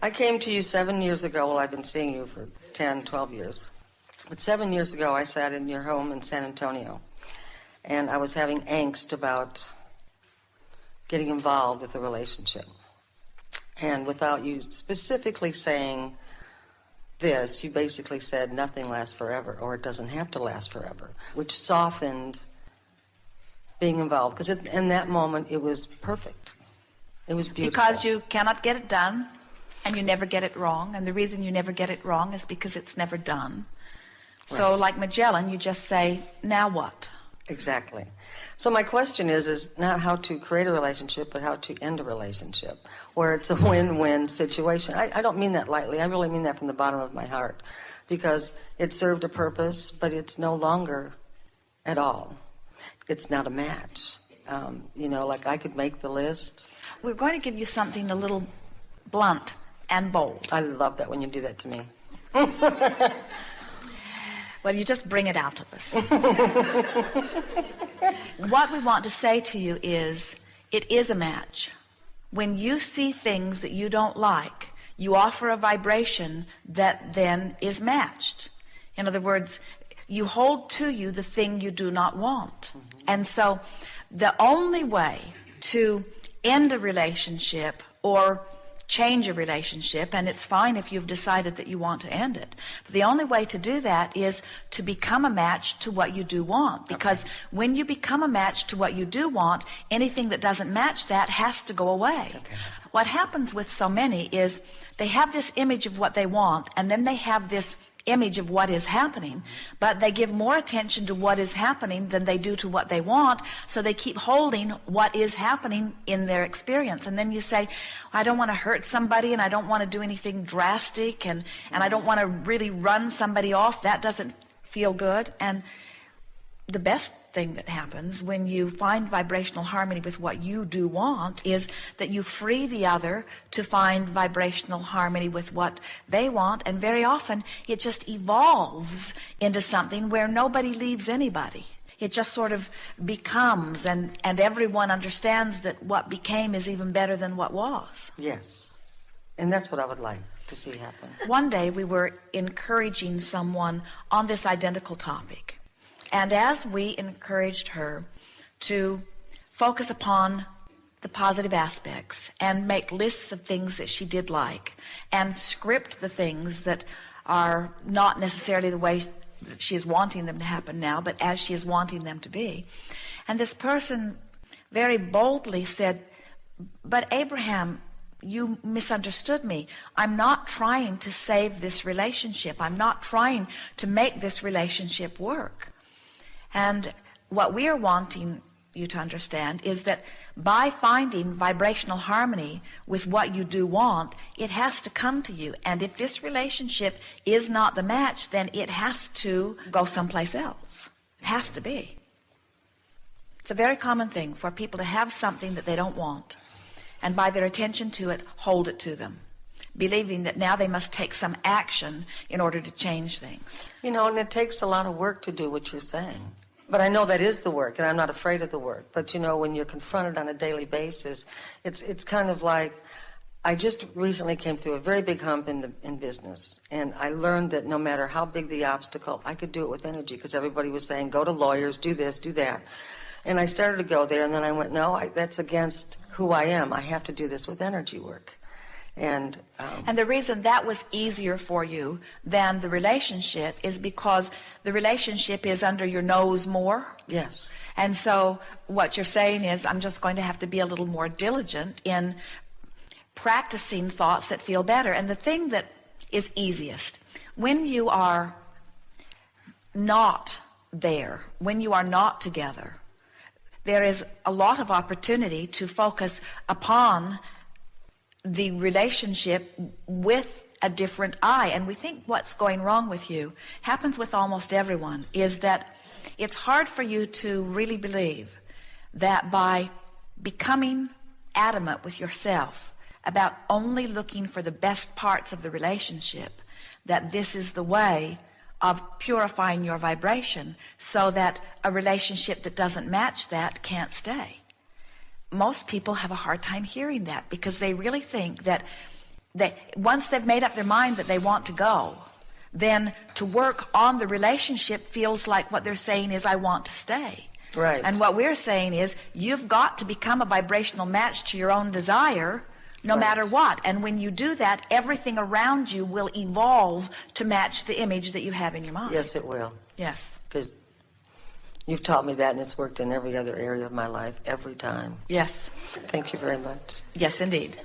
I came to you 7 years ago. Well, I've been seeing you for 10, 12 years. But 7 years ago, I sat in your home in San Antonio, and I was having angst about getting involved with a relationship. And without you specifically saying this, you basically said nothing lasts forever, or it doesn't have to last forever, which softened being involved. Because in that moment, it was perfect. It was beautiful. Because you cannot get it done, and you never get it wrong. And the reason you never get it wrong is because it's never done. Right. So like Magellan, you just say, now what? Exactly. So my question is not how to create a relationship, but how to end a relationship, where it's a win-win situation. I don't mean that lightly. I really mean that from the bottom of my heart, because it served a purpose, but it's no longer at all. It's not a match. Like I could make the list. We're going to give you something a little blunt and bold. I love that when you do that to me. Well, you just bring it out of us. What we want to say to you is, it is a match. When you see things that you don't like, you offer a vibration that then is matched. In other words, you hold to you the thing you do not want. Mm-hmm. And so the only way to end a relationship or change a relationship, and it's fine if you've decided that you want to end it, but the only way to do that is to become a match to what you do want, because when you become a match to what you do want, anything that doesn't match that has to go away. What happens with so many is they have this image of what they want, and then they have this image of what is happening, but they give more attention to what is happening than they do to what they want, so they keep holding what is happening in their experience. And then you say, I don't want to hurt somebody, and I don't want to do anything drastic, and I don't want to really run somebody off. That doesn't feel good. And the best thing that happens when you find vibrational harmony with what you do want is that you free the other to find vibrational harmony with what they want, and very often it just evolves into something where nobody leaves anybody. It just sort of becomes, and everyone understands that what became is even better than what was. Yes, and that's what I would like to see happen. One day we were encouraging someone on this identical topic. And as we encouraged her to focus upon the positive aspects and make lists of things that she did like and script the things that are not necessarily the way that she is wanting them to happen now, but as she is wanting them to be. And this person very boldly said, but Abraham, you misunderstood me. I'm not trying to save this relationship. I'm not trying to make this relationship work. And what we are wanting you to understand is that by finding vibrational harmony with what you do want, it has to come to you. And if this relationship is not the match, then it has to go someplace else. It has to be. It's a very common thing for people to have something that they don't want, and by their attention to it, hold it to them, believing that now they must take some action in order to change things. And it takes a lot of work to do what you're saying. But I know that is the work, and I'm not afraid of the work. But, when you're confronted on a daily basis, it's kind of like, I just recently came through a very big hump in business, and I learned that no matter how big the obstacle, I could do it with energy, because everybody was saying, go to lawyers, do this, do that. And I started to go there, and then I went, no, that's against who I am. I have to do this with energy work. And the reason that was easier for you than the relationship is because the relationship is under your nose more. Yes. And so what you're saying is, I'm just going to have to be a little more diligent in practicing thoughts that feel better. And the thing that is easiest, when you are not there, when you are not together, there is a lot of opportunity to focus upon the relationship with a different eye. And we think what's going wrong with you happens with almost everyone, is that it's hard for you to really believe that by becoming adamant with yourself about only looking for the best parts of the relationship, that this is the way of purifying your vibration, so that a relationship that doesn't match that can't stay. Most people have a hard time hearing that, because they really think that Once they've made up their mind that they want to go, then to work on the relationship feels like what they're saying is, I want to stay. Right. And what we're saying is, you've got to become a vibrational match to your own desire, no Right. matter what. And when you do that, everything around you will evolve to match the image that you have in your mind. Yes, it will. Yes. Because you've taught me that, and it's worked in every other area of my life, every time. Yes. Thank you very much. Yes, indeed.